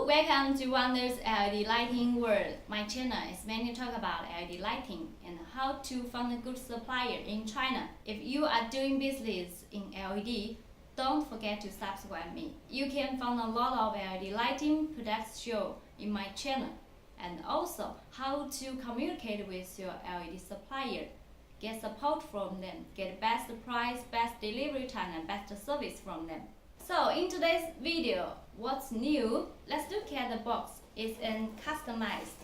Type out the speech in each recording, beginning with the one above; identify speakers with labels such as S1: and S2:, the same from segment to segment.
S1: Welcome to Wonders LED Lighting World. My channel is mainly talk about LED lighting and how to find a good supplier in China. If you are doing business in LED, don't forget to subscribe me. You can find a lot of LED lighting products show in my channel, and also how to communicate with your LED supplier, get support from them, get best price, best delivery time, and best service from them. So in today's video, what's new? Let's look at the box. It's a customized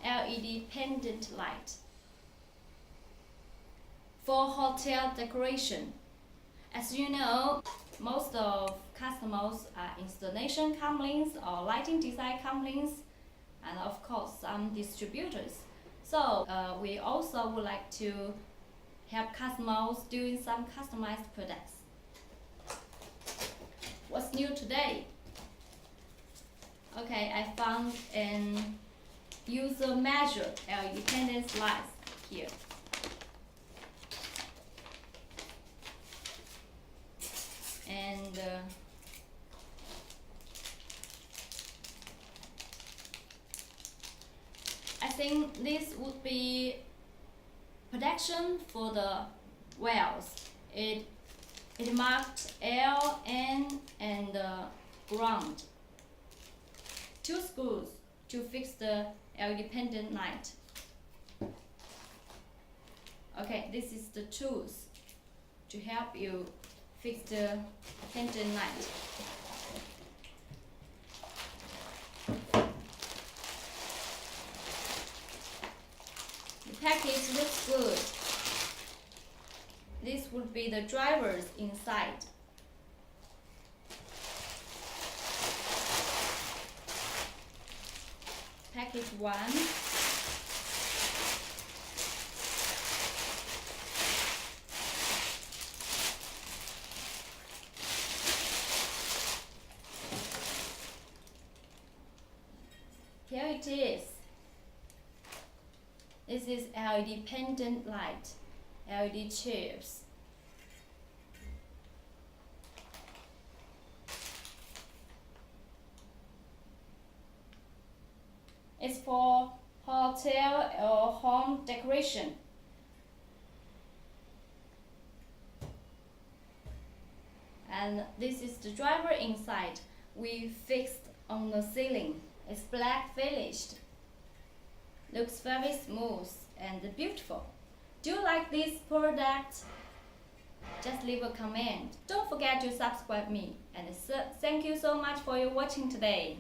S1: LED pendant light for hotel decoration. As you know, most of customers are installation companies or lighting design companies, and of course some distributors. So we also would like to help customers doing some customized products. What's new today? Okay, I found an user measure LED pendant light here. And I think this would be protection for the wells. It marked L, N, and ground. 2 screws to fix the LED pendant light. Okay, this is the tools to help you fix the pendant light. The package looks good. This would be the drivers inside. Package 1. Here it is. This is LED pendant light, LED chips. It's for hotel or home decoration. And this is the driver inside. We fixed on the ceiling. It's black finished. Looks very smooth and beautiful. Do you like this product? Just leave a comment. Don't forget to subscribe me. And thank you so much for your watching today.